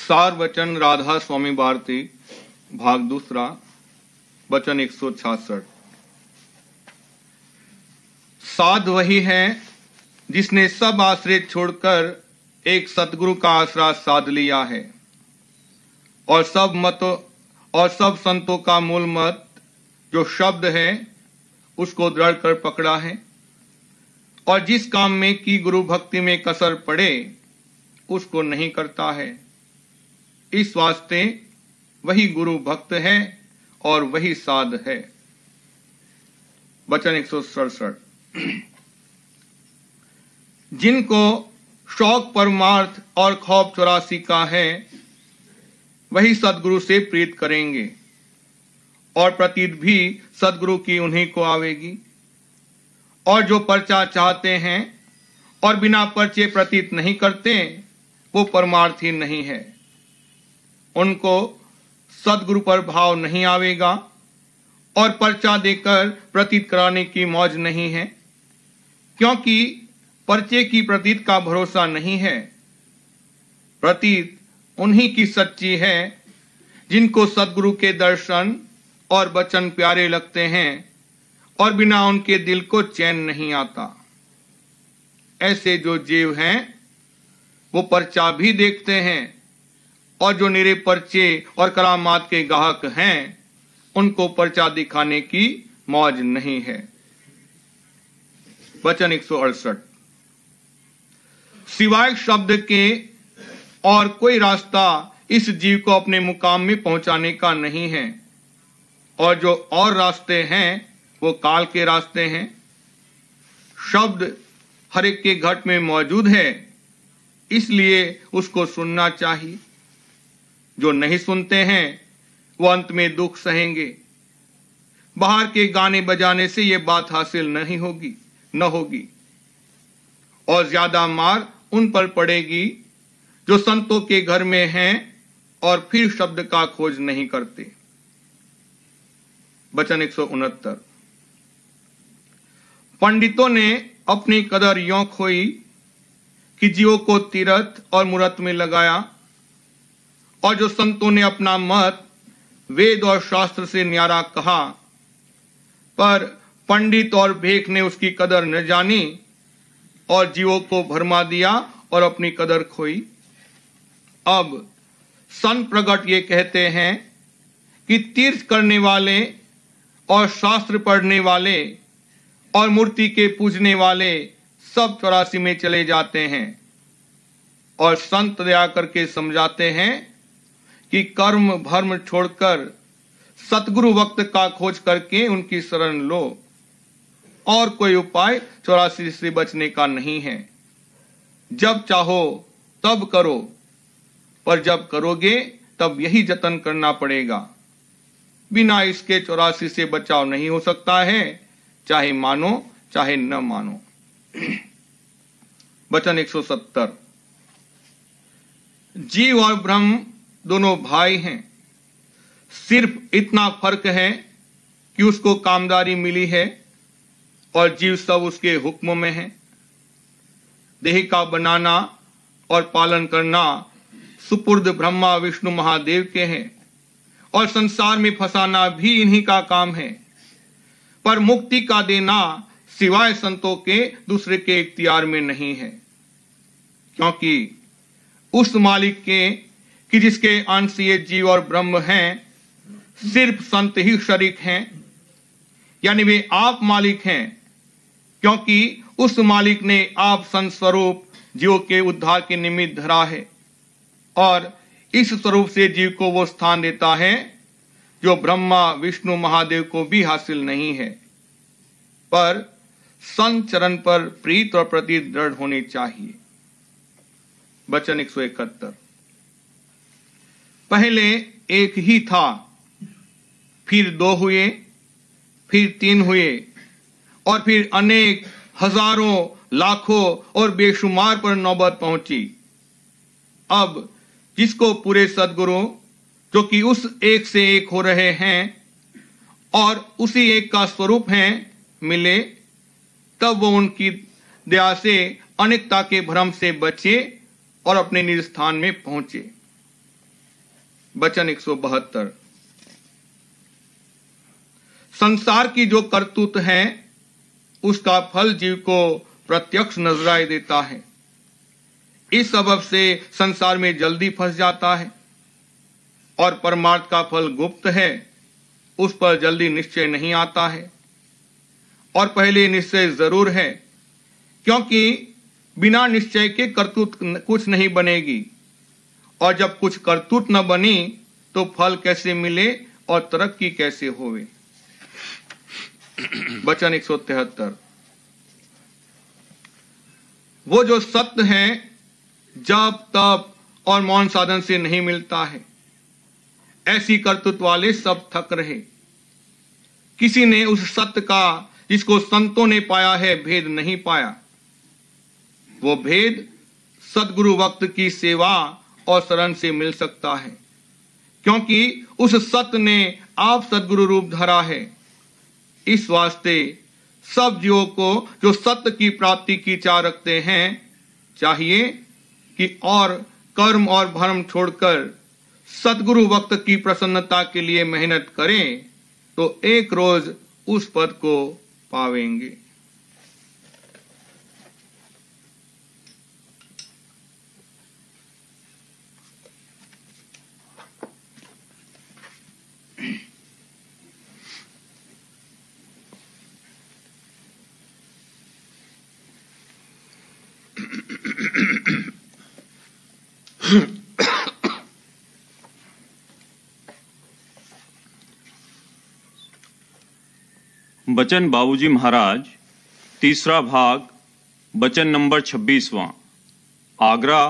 सार वचन राधा स्वामी भारती भाग दूसरा वचन 166। साध वही है जिसने सब आश्रय छोड़कर एक सतगुरु का आसरा साध लिया है और सब संतों का मूल मत जो शब्द है उसको दृढ़ कर पकड़ा है और जिस काम में कि गुरु भक्ति में कसर पड़े उसको नहीं करता है। इस वास्ते वही गुरु भक्त है और वही साध है। वचन 167। जिनको शौक परमार्थ और खौफ 84 का है वही सदगुरु से प्रीत करेंगे और प्रतीत भी सदगुरु की उन्हीं को आवेगी। और जो पर्चा चाहते हैं और बिना पर्चे प्रतीत नहीं करते वो परमार्थी नहीं है। उनको सदगुरु पर भाव नहीं आवेगा और पर्चा देकर प्रतीत कराने की मौज नहीं है, क्योंकि पर्चे की प्रतीत का भरोसा नहीं है। प्रतीत उन्हीं की सच्ची है जिनको सदगुरु के दर्शन और वचन प्यारे लगते हैं और बिना उनके दिल को चैन नहीं आता। ऐसे जो जीव हैं वो पर्चा भी देखते हैं और जो निरे पर्चे और करामात के गाहक हैं उनको पर्चा दिखाने की मौज नहीं है। वचन 168। सिवाय शब्द के और कोई रास्ता इस जीव को अपने मुकाम में पहुंचाने का नहीं है और जो और रास्ते हैं वो काल के रास्ते हैं। शब्द हर एक के घट में मौजूद है, इसलिए उसको सुनना चाहिए। जो नहीं सुनते हैं वो अंत में दुख सहेंगे। बाहर के गाने बजाने से ये बात हासिल नहीं होगी और ज्यादा मार उन पर पड़ेगी जो संतों के घर में हैं और फिर शब्द का खोज नहीं करते। वचन 169। पंडितों ने अपनी कदर यों खोई कि जीवों को तीर्थ और मूर्त में लगाया और जो संतों ने अपना मत वेद और शास्त्र से न्यारा कहा, पर पंडित और भेख ने उसकी कदर न जानी और जीवों को भरमा दिया और अपनी कदर खोई। अब संत प्रगट ये कहते हैं कि तीर्थ करने वाले और शास्त्र पढ़ने वाले और मूर्ति के पूजने वाले सब 84 में चले जाते हैं और संत दया करके समझाते हैं कि कर्म भर्म छोड़कर सतगुरु वक्त का खोज करके उनकी शरण लो और कोई उपाय 84 से बचने का नहीं है। जब चाहो तब करो, पर जब करोगे तब यही जतन करना पड़ेगा। बिना इसके 84 से बचाव नहीं हो सकता है, चाहे मानो चाहे न मानो। वचन 170। जीव और ब्रह्म दोनों भाई हैं, सिर्फ इतना फर्क है कि उसको कामदारी मिली है और जीव सब उसके हुक्म में है। देह का बनाना और पालन करना सुपुर्द ब्रह्मा विष्णु महादेव के हैं और संसार में फंसाना भी इन्हीं का काम है, पर मुक्ति का देना सिवाय संतों के दूसरे के इख्तियार में नहीं है, क्योंकि उस मालिक के कि जिसके अंश ये जीव और ब्रह्म हैं सिर्फ संत ही शरीक हैं, यानी वे आप मालिक हैं, क्योंकि उस मालिक ने आप संत स्वरूप जीव के उद्धार के निमित्त धरा है और इस स्वरूप से जीव को वो स्थान देता है जो ब्रह्मा विष्णु महादेव को भी हासिल नहीं है। पर संत चरण पर प्रीत और प्रतीत दृढ़ होनी चाहिए। वचन 171। पहले एक ही था, फिर 2 हुए, फिर 3 हुए और फिर अनेक हजारों लाखों और बेशुमार पर नौबत पहुंची। अब जिसको पूरे सदगुरु जो कि उस एक से एक हो रहे हैं और उसी एक का स्वरूप हैं मिले, तब वो उनकी दया से अनेकता के भ्रम से बचे और अपने निज स्थान में पहुंचे। वचन 172। संसार की जो करतूत है उसका फल जीव को प्रत्यक्ष नजराई देता है। इस सबब से संसार में जल्दी फंस जाता है और परमार्थ का फल गुप्त है, उस पर जल्दी निश्चय नहीं आता है। और पहले निश्चय जरूर है, क्योंकि बिना निश्चय के करतूत कुछ नहीं बनेगी, और जब कुछ करतूत न बनी तो फल कैसे मिले और तरक्की कैसे होवे। वचन 173। वो जो सत्य है जप तप और मौन साधन से नहीं मिलता है, ऐसी करतूत वाले सब थक रहे। किसी ने उस सत्य का जिसको संतों ने पाया है भेद नहीं पाया। वो भेद सदगुरु वक्त की सेवा और शरण से मिल सकता है, क्योंकि उस सत्य ने आप सदगुरु रूप धरा है। इस वास्ते सब जीवों को जो सत्य की प्राप्ति की चाह रखते हैं चाहिए कि और कर्म और भरम छोड़कर सदगुरु वक्त की प्रसन्नता के लिए मेहनत करें, तो एक रोज उस पद को पावेंगे। बचन बाबूजी महाराज, तीसरा भाग, बचन नंबर 26वां। आगरा,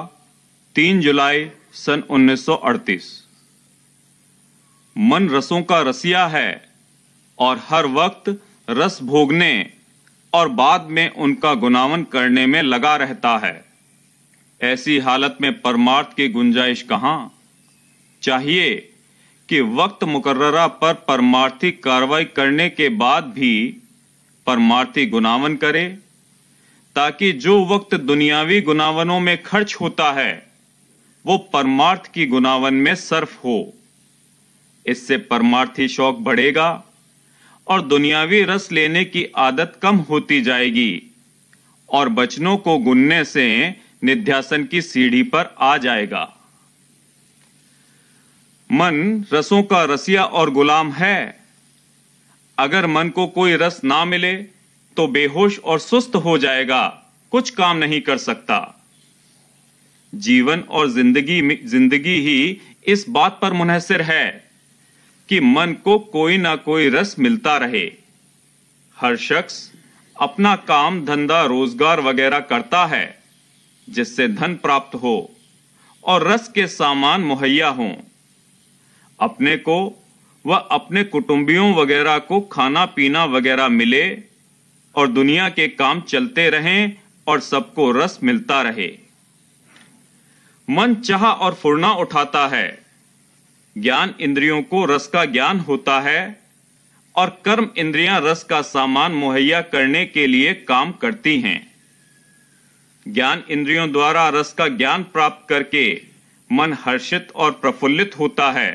3 जुलाई सन 1938। मन रसों का रसिया है और हर वक्त रस भोगने और बाद में उनका गुनावन करने में लगा रहता है। ऐसी हालत में परमार्थ की गुंजाइश कहाँ? चाहिए कि वक्त मुकर्ररा पर परमार्थी कार्रवाई करने के बाद भी परमार्थी गुनावन करे, ताकि जो वक्त दुनियावी गुनावनों में खर्च होता है वो परमार्थ की गुनावन में सर्फ हो। इससे परमार्थी शौक बढ़ेगा और दुनियावी रस लेने की आदत कम होती जाएगी और बचनों को गुनने से निध्यासन की सीढ़ी पर आ जाएगा। मन रसों का रसिया और गुलाम है। अगर मन को कोई रस ना मिले तो बेहोश और सुस्त हो जाएगा, कुछ काम नहीं कर सकता। जीवन और जिंदगी ही इस बात पर मुनहसर है कि मन को कोई ना कोई रस मिलता रहे। हर शख्स अपना काम धंधा रोजगार वगैरह करता है जिससे धन प्राप्त हो और रस के सामान मुहैया हों। अपने को व अपने कुटुंबियों वगैरह को खाना पीना वगैरह मिले और दुनिया के काम चलते रहें और सबको रस मिलता रहे। मन चाह और फुरना उठाता है। ज्ञान इंद्रियों को रस का ज्ञान होता है और कर्म इंद्रियां रस का सामान मुहैया करने के लिए काम करती हैं। ज्ञान इंद्रियों द्वारा रस का ज्ञान प्राप्त करके मन हर्षित और प्रफुल्लित होता है,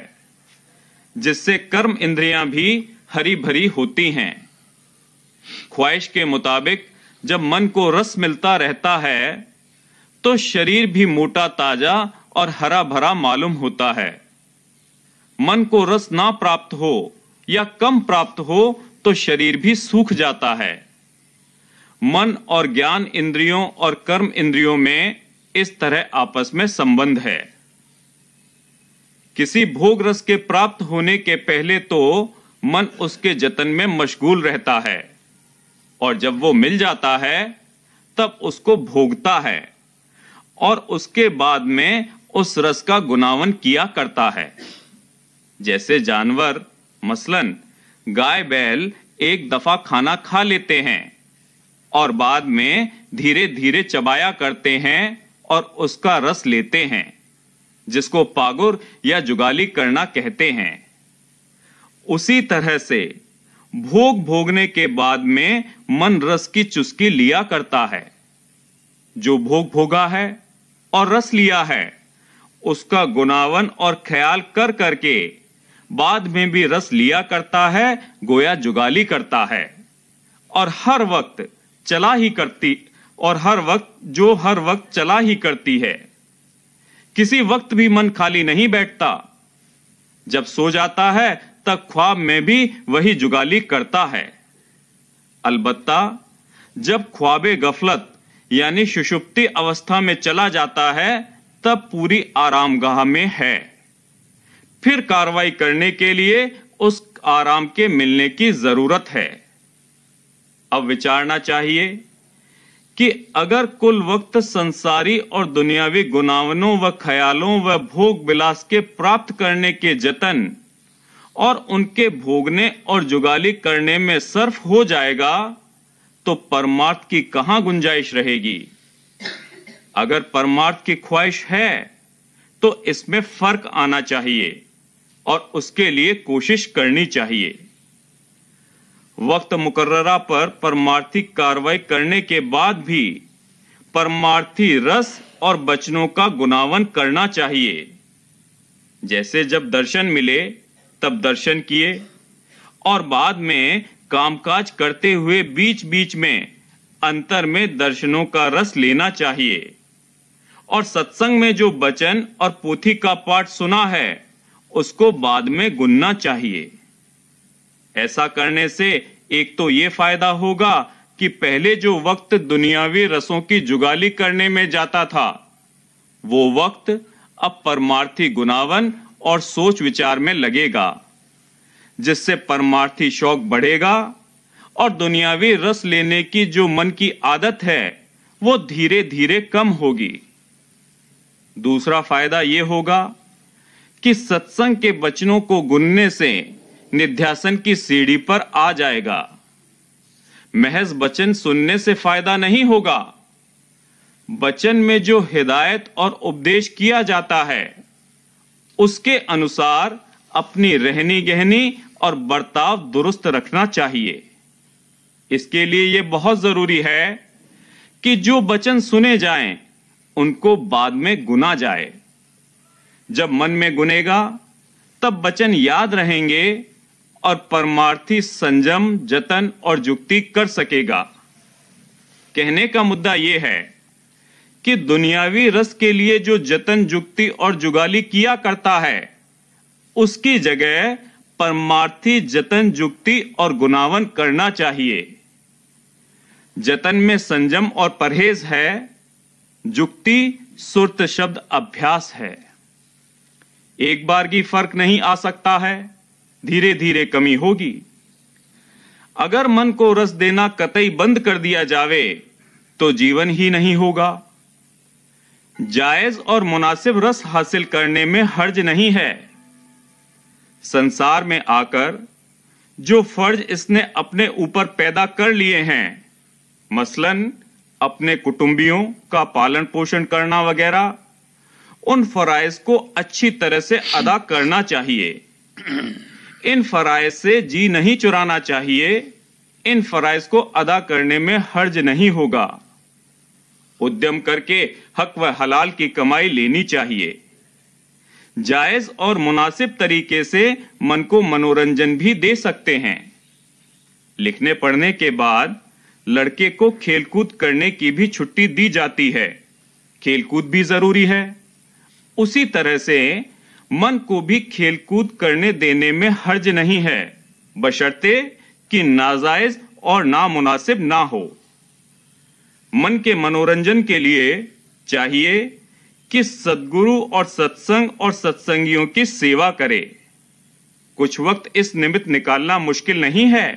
जिससे कर्म इंद्रियां भी हरी भरी होती हैं। ख्वाहिश के मुताबिक जब मन को रस मिलता रहता है तो शरीर भी मोटा ताजा और हरा भरा मालूम होता है। मन को रस ना प्राप्त हो या कम प्राप्त हो तो शरीर भी सूख जाता है। मन और ज्ञान इंद्रियों और कर्म इंद्रियों में इस तरह आपस में संबंध है। किसी भोग रस के प्राप्त होने के पहले तो मन उसके जतन में मशगूल रहता है और जब वो मिल जाता है तब उसको भोगता है और उसके बाद में उस रस का गुनावन किया करता है। जैसे जानवर, मसलन गाय बैल, एक दफा खाना खा लेते हैं और बाद में धीरे धीरे चबाया करते हैं और उसका रस लेते हैं, जिसको पागुर या जुगाली करना कहते हैं। उसी तरह से भोग भोगने के बाद में मन रस की चुस्की लिया करता है। जो भोग भोगा है और रस लिया है उसका गुनावन और ख्याल कर करके बाद में भी रस लिया करता है, गोया जुगाली करता है, और हर वक्त चला ही करती है। किसी वक्त भी मन खाली नहीं बैठता। जब सो जाता है तब ख्वाब में भी वही जुगाली करता है। अलबत्ता जब ख्वाबे गफलत यानी सुषुप्ति अवस्था में चला जाता है तब पूरी आरामगाह में है। फिर कार्रवाई करने के लिए उस आराम के मिलने की जरूरत है। अब विचारना चाहिए कि अगर कुल वक्त संसारी और दुनियावी गुनावनों व ख्यालों व भोग विलास के प्राप्त करने के जतन और उनके भोगने और जुगाली करने में सर्फ हो जाएगा तो परमार्थ की कहां गुंजाइश रहेगी। अगर परमार्थ की ख्वाहिश है तो इसमें फर्क आना चाहिए और उसके लिए कोशिश करनी चाहिए। वक्त मुकर्ररा पर परमार्थी कार्रवाई करने के बाद भी परमार्थी रस और वचनों का गुनावन करना चाहिए। जैसे जब दर्शन मिले तब दर्शन किए और बाद में कामकाज करते हुए बीच बीच में अंतर में दर्शनों का रस लेना चाहिए। और सत्संग में जो वचन और पोथी का पाठ सुना है उसको बाद में गुनना चाहिए। ऐसा करने से एक तो ये फायदा होगा कि पहले जो वक्त दुनियावी रसों की जुगाली करने में जाता था वो वक्त अब परमार्थी गुनावन और सोच विचार में लगेगा, जिससे परमार्थी शौक बढ़ेगा और दुनियावी रस लेने की जो मन की आदत है वो धीरे धीरे कम होगी। दूसरा फायदा ये होगा कि सत्संग के वचनों को गुनने से निध्यासन की सीढ़ी पर आ जाएगा। महज वचन सुनने से फायदा नहीं होगा। वचन में जो हिदायत और उपदेश किया जाता है उसके अनुसार अपनी रहनी गहनी और बर्ताव दुरुस्त रखना चाहिए। इसके लिए यह बहुत जरूरी है कि जो वचन सुने जाएं उनको बाद में गुना जाए। जब मन में गुनेगा तब वचन याद रहेंगे और परमार्थी संयम, जतन और जुक्ति कर सकेगा। कहने का मुद्दा यह है कि दुनियावी रस के लिए जो जतन, जुक्ति और जुगाली किया करता है उसकी जगह परमार्थी जतन, जुक्ति और गुनावन करना चाहिए। जतन में संयम और परहेज है, जुक्ति सुरत शब्द अभ्यास है। एक बार की फर्क नहीं आ सकता है, धीरे धीरे कमी होगी। अगर मन को रस देना कतई बंद कर दिया जावे तो जीवन ही नहीं होगा। जायज और मुनासिब रस हासिल करने में हर्ज नहीं है। संसार में आकर जो फर्ज इसने अपने ऊपर पैदा कर लिए हैं, मसलन अपने कुटुंबियों का पालन पोषण करना वगैरह, उन फराइज को अच्छी तरह से अदा करना चाहिए। इन फराइज से जी नहीं चुराना चाहिए। इन फराइज को अदा करने में हर्ज नहीं होगा। उद्यम करके हक व हलाल की कमाई लेनी चाहिए। जायज और मुनासिब तरीके से मन को मनोरंजन भी दे सकते हैं। लिखने पढ़ने के बाद लड़के को खेलकूद करने की भी छुट्टी दी जाती है। खेलकूद भी जरूरी है। उसी तरह से मन को भी खेलकूद करने देने में हर्ज नहीं है, बशर्ते कि नाजायज और नामुनासिब ना हो। मन के मनोरंजन के लिए चाहिए कि सद्गुरु और सत्संग और सत्संगियों की सेवा करे। कुछ वक्त इस निमित्त निकालना मुश्किल नहीं है।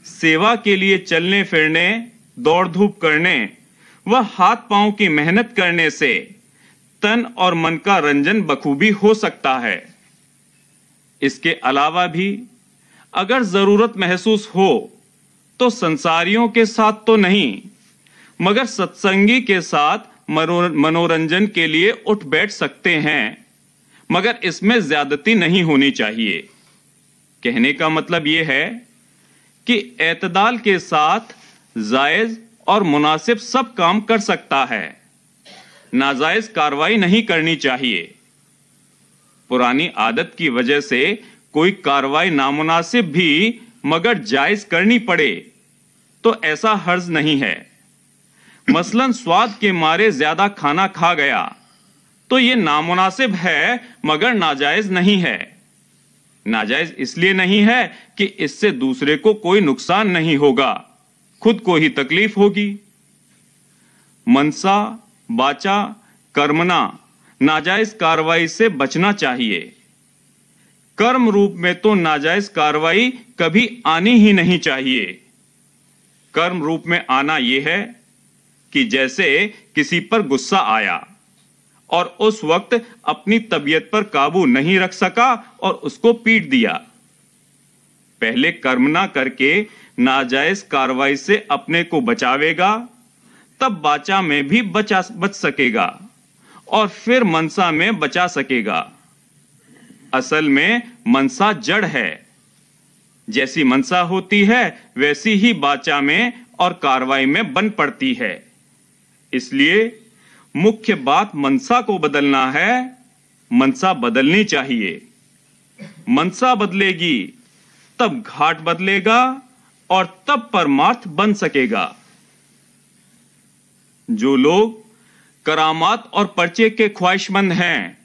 सेवा के लिए चलने फिरने, दौड़ धूप करने व हाथ पांव की मेहनत करने से तन और मन का रंजन बखूबी हो सकता है। इसके अलावा भी अगर जरूरत महसूस हो तो संसारियों के साथ तो नहीं मगर सत्संगी के साथ मनोरंजन के लिए उठ बैठ सकते हैं, मगर इसमें ज्यादती नहीं होनी चाहिए। कहने का मतलब यह है कि एतदाल के साथ जायज और मुनासिब सब काम कर सकता है। नाजायज कार्रवाई नहीं करनी चाहिए। पुरानी आदत की वजह से कोई कार्रवाई नामुनासिब भी मगर जायज करनी पड़े तो ऐसा हर्ज नहीं है। मसलन स्वाद के मारे ज्यादा खाना खा गया तो यह नामुनासिब है मगर नाजायज नहीं है। नाजायज इसलिए नहीं है कि इससे दूसरे को कोई नुकसान नहीं होगा, खुद को ही तकलीफ होगी। मनसा वाचा कर्मणा नाजायज कार्रवाई से बचना चाहिए। कर्म रूप में तो नाजायज कार्रवाई कभी आनी ही नहीं चाहिए। कर्म रूप में आना यह है कि जैसे किसी पर गुस्सा आया और उस वक्त अपनी तबीयत पर काबू नहीं रख सका और उसको पीट दिया। पहले कर्मणा करके नाजायज कार्रवाई से अपने को बचावेगा, तब वाचा में भी बच सकेगा और फिर मनसा में बचा सकेगा। असल में मनसा जड़ है। जैसी मनसा होती है वैसी ही वाचा में और कार्रवाई में बन पड़ती है। इसलिए मुख्य बात मनसा को बदलना है। मनसा बदलनी चाहिए। मनसा बदलेगी तब घाट बदलेगा और तब परमार्थ बन सकेगा। जो लोग करामात और पर्चे के ख्वाहिशमंद हैं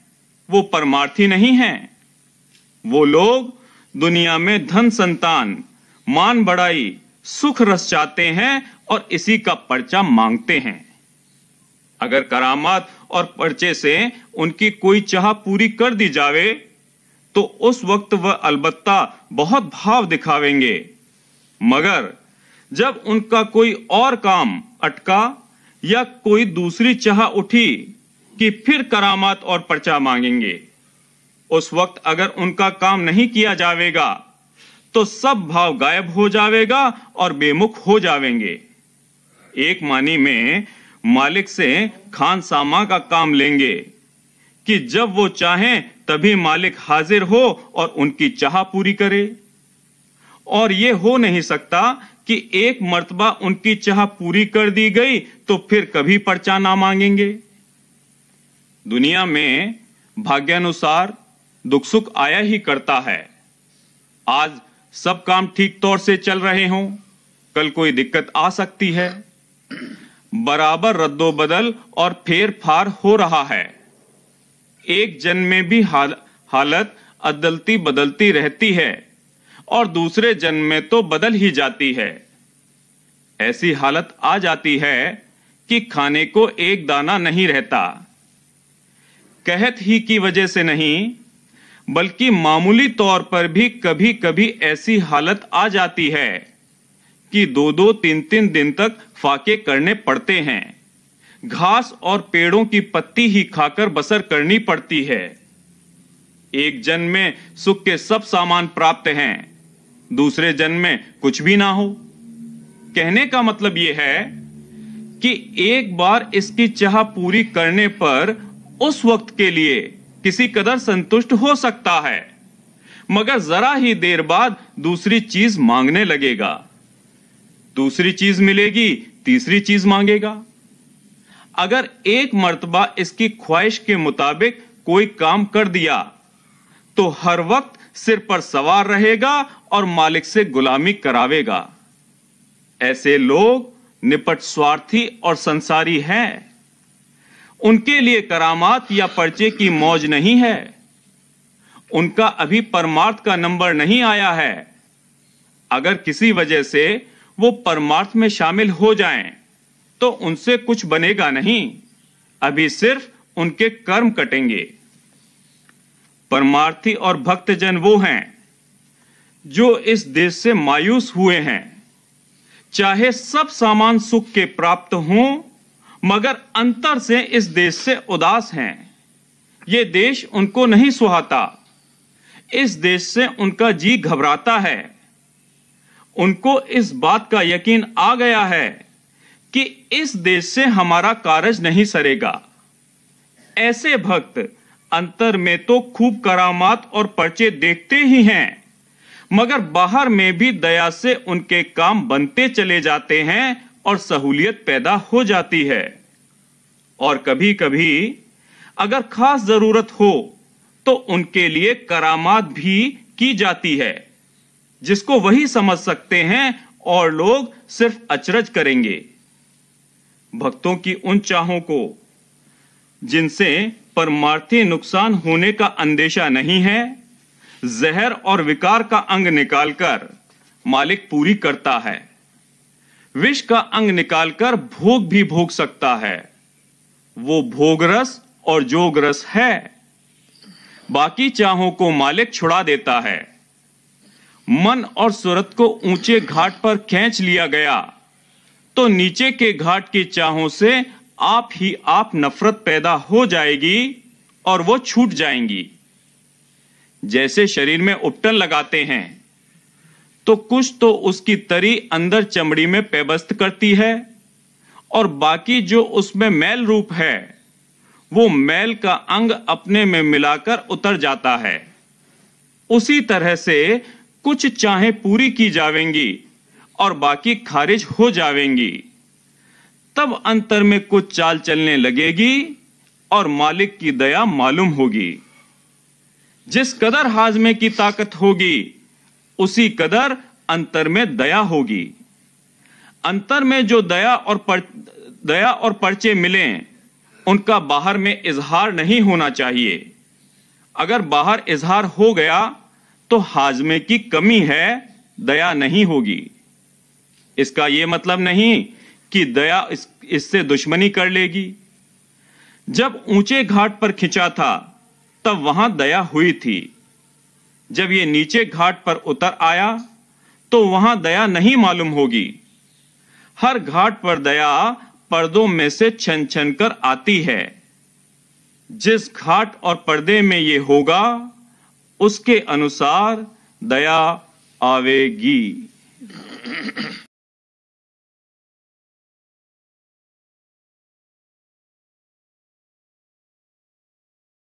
वो परमार्थी नहीं हैं। वो लोग दुनिया में धन संतान, मान बढ़ाई, सुख रस चाहते हैं और इसी का पर्चा मांगते हैं। अगर करामात और पर्चे से उनकी कोई चाह पूरी कर दी जावे तो उस वक्त वह अलबत्ता बहुत भाव दिखावेंगे, मगर जब उनका कोई और काम अटका या कोई दूसरी चाह उठी कि फिर करामात और पर्चा मांगेंगे, उस वक्त अगर उनका काम नहीं किया जावेगा तो सब भाव गायब हो जावेगा और बेमुख हो जावेंगे। एक मानी में मालिक से खान सामा का काम लेंगे कि जब वो चाहें तभी मालिक हाजिर हो और उनकी चाह पूरी करे, और ये हो नहीं सकता कि एक मर्तबा उनकी चाह पूरी कर दी गई तो फिर कभी पर्चा ना मांगेंगे। दुनिया में भाग्यानुसार दुख सुख आया ही करता है। आज सब काम ठीक तौर से चल रहे हों, कल कोई दिक्कत आ सकती है। बराबर रद्दोबदल और फेर फार हो रहा है। एक जन में भी हालत अदलती बदलती रहती है और दूसरे जन में तो बदल ही जाती है। ऐसी हालत आ जाती है कि खाने को एक दाना नहीं रहता। कहत ही की वजह से नहीं बल्कि मामूली तौर पर भी कभी कभी ऐसी हालत आ जाती है कि 2-2, 3-3 दिन तक फाके करने पड़ते हैं। घास और पेड़ों की पत्ती ही खाकर बसर करनी पड़ती है। एक जन में सुख के सब सामान प्राप्त हैं, दूसरे जन में कुछ भी ना हो। कहने का मतलब यह है कि एक बार इसकी चाह पूरी करने पर उस वक्त के लिए किसी कदर संतुष्ट हो सकता है, मगर जरा ही देर बाद दूसरी चीज मांगने लगेगा। दूसरी चीज मिलेगी, तीसरी चीज मांगेगा। अगर एक मर्तबा इसकी ख्वाहिश के मुताबिक कोई काम कर दिया तो हर वक्त सिर पर सवार रहेगा और मालिक से गुलामी करावेगा। ऐसे लोग निपट स्वार्थी और संसारी हैं। उनके लिए करामात या पर्चे की मौज नहीं है। उनका अभी परमार्थ का नंबर नहीं आया है। अगर किसी वजह से वो परमार्थ में शामिल हो जाएं, तो उनसे कुछ बनेगा नहीं, अभी सिर्फ उनके कर्म कटेंगे। परमार्थी और भक्तजन वो हैं जो इस देश से मायूस हुए हैं। चाहे सब सामान सुख के प्राप्त हों, मगर अंतर से इस देश से उदास हैं। ये देश उनको नहीं सुहाता। इस देश से उनका जी घबराता है। उनको इस बात का यकीन आ गया है कि इस देश से हमारा कारज नहीं सरेगा। ऐसे भक्त अंतर में तो खूब करामात और पर्चे देखते ही हैं, मगर बाहर में भी दया से उनके काम बनते चले जाते हैं और सहूलियत पैदा हो जाती है। और कभी-कभी अगर खास जरूरत हो तो उनके लिए करामात भी की जाती है, जिसको वही समझ सकते हैं और लोग सिर्फ अचरज करेंगे। भक्तों की उन चाहों को जिनसे परमार्थी नुकसान होने का अंदेशा नहीं है, जहर और विकार का अंग निकालकर मालिक पूरी करता है। विष का अंग निकालकर भोग भी भोग सकता है। वो भोग रस और जोग रस है। बाकी चाहों को मालिक छुड़ा देता है। मन और सूरत को ऊंचे घाट पर खींच लिया गया तो नीचे के घाट की चाहों से आप ही आप नफरत पैदा हो जाएगी और वो छूट जाएंगी। जैसे शरीर में उपटन लगाते हैं तो कुछ तो उसकी तरी अंदर चमड़ी में पेबस्त करती है और बाकी जो उसमें मैल रूप है वो मैल का अंग अपने में मिलाकर उतर जाता है। उसी तरह से कुछ चाहें पूरी की जावेंगी और बाकी खारिज हो जावेंगी। तब अंतर में कुछ चाल चलने लगेगी और मालिक की दया मालूम होगी। जिस कदर हाजमे की ताकत होगी उसी कदर अंतर में दया होगी। अंतर में जो दया और पर्चे मिलें उनका बाहर में इजहार नहीं होना चाहिए। अगर बाहर इजहार हो गया तो हाजमे की कमी है, दया नहीं होगी। इसका यह मतलब नहीं कि दया इससे दुश्मनी कर लेगी। जब ऊंचे घाट पर खिंचा था तब वहां दया हुई थी। जब ये नीचे घाट पर उतर आया तो वहां दया नहीं मालूम होगी। हर घाट पर दया पर्दों में से छन छन कर आती है। जिस घाट और पर्दे में ये होगा उसके अनुसार दया आवेगी।